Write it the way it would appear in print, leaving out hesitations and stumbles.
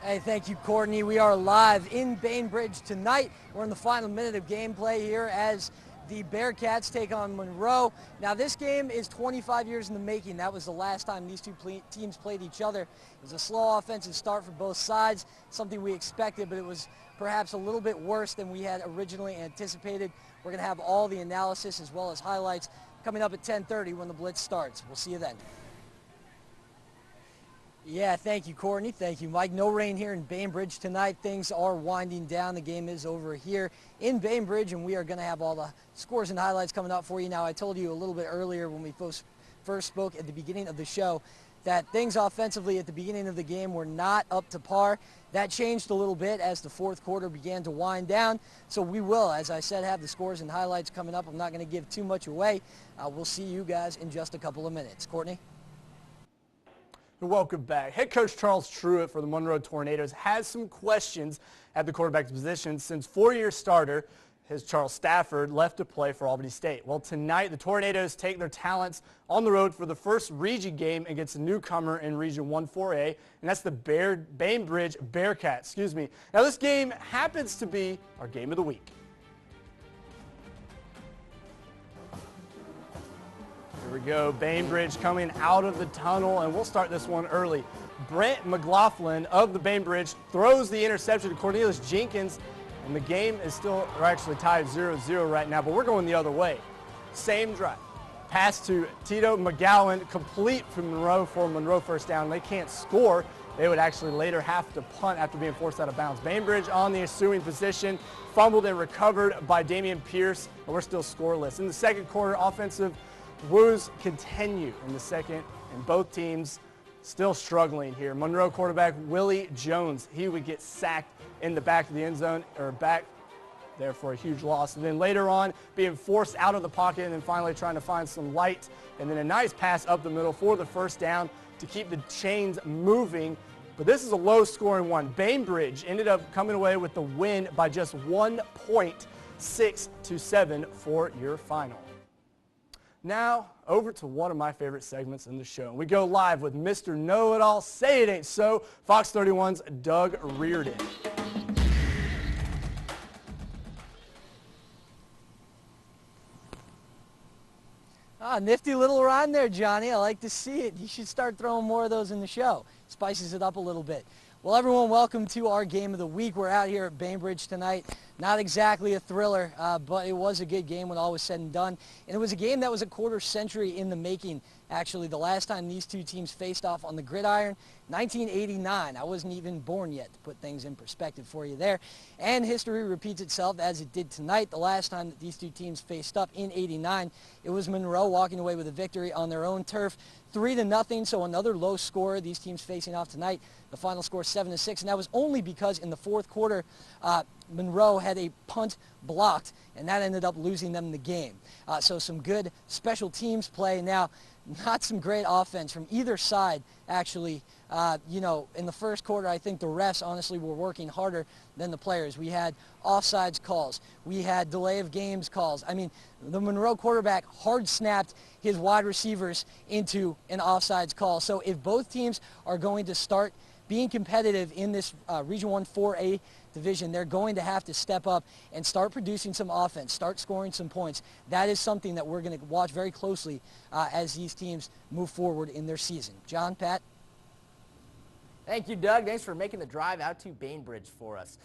Hey, thank you, Courtney. We are live in Bainbridge tonight. We're in the final minute of gameplay here as the Bearcats take on Monroe. Now, this game is 25 years in the making. That was the last time these two teams played each other. It was a slow offensive start for both sides, something we expected, but it was perhaps a little bit worse than we had originally anticipated. We're going to have all the analysis as well as highlights coming up at 10:30 when the Blitz starts. We'll see you then. Yeah, thank you, Courtney. Thank you, Mike. No rain here in Bainbridge tonight. Things are winding down. The game is over here in Bainbridge, and we are going to have all the scores and highlights coming up for you. Now, I told you a little bit earlier when we first spoke at the beginning of the show that things offensively at the beginning of the game were not up to par. That changed a little bit as the fourth quarter began to wind down. So we will, as I said, have the scores and highlights coming up. I'm not going to give too much away. We'll see you guys in just a couple of minutes. Courtney? Welcome back. Head coach Charles Truitt for the Monroe Tornadoes has some questions at the quarterback position since four-year starter, his Charles Stafford, left to play for Albany State. Well, tonight the Tornadoes take their talents on the road for the first region game against a newcomer in Region 1-4A, and that's the Bainbridge Bearcats. Now, this game happens to be our game of the week. Here we go, Bainbridge coming out of the tunnel, and we'll start this one early. Brent McLaughlin of the Bainbridge throws the interception to Cornelius Jenkins, and the game is still, or actually tied 0-0 right now, but we're going the other way. Same drive. Pass to Tito McGowan, complete from Monroe for Monroe first down. They can't score. They would actually later have to punt after being forced out of bounds. Bainbridge on the ensuing position, fumbled and recovered by Damian Pierce, and we're still scoreless. In the second quarter, offensive woes continue in the second, and both teams still struggling here. Monroe quarterback Willie Jones, he would get sacked in the back of the end zone, or back there for a huge loss. And then later on, being forced out of the pocket, and then finally trying to find some light, and then a nice pass up the middle for the first down to keep the chains moving. But this is a low-scoring one. Bainbridge ended up coming away with the win by just 1 point, 6-7 for your final. Now, over to one of my favorite segments in the show. We go live with Mr. Know-It-All, Say It Ain't So, Fox 31's Doug Reardon. Nifty little rhyme there, Johnny. I like to see it. You should start throwing more of those in the show. Spices it up a little bit. Well, everyone, welcome to our game of the week. We're out here at Bainbridge tonight. Not exactly a thriller, but it was a good game when all was said and done. And it was a game that was a quarter century in the making, actually. The last time these two teams faced off on the gridiron, 1989. I wasn't even born yet, to put things in perspective for you there. And history repeats itself as it did tonight. The last time that these two teams faced up in '89, it was Monroe walking away with a victory on their own turf, 3-0. So another low score. These teams facing off tonight. The final score 7-6, and that was only because in the fourth quarter, Monroe had a punt blocked, and that ended up losing them the game. So some good special teams play. Now, not some great offense from either side, actually. You know, in the first quarter, I think the refs, honestly, were working harder than the players. We had offsides calls. We had delay of games calls. I mean, the Monroe quarterback hard-snapped his wide receivers into an offsides call. So if both teams are going to start being competitive in this Region 1-4A division, they're going to have to step up and start producing some offense, start scoring some points. That is something that we're going to watch very closely as these teams move forward in their season. John, Pat? Thank you, Doug. Thanks for making the drive out to Bainbridge for us.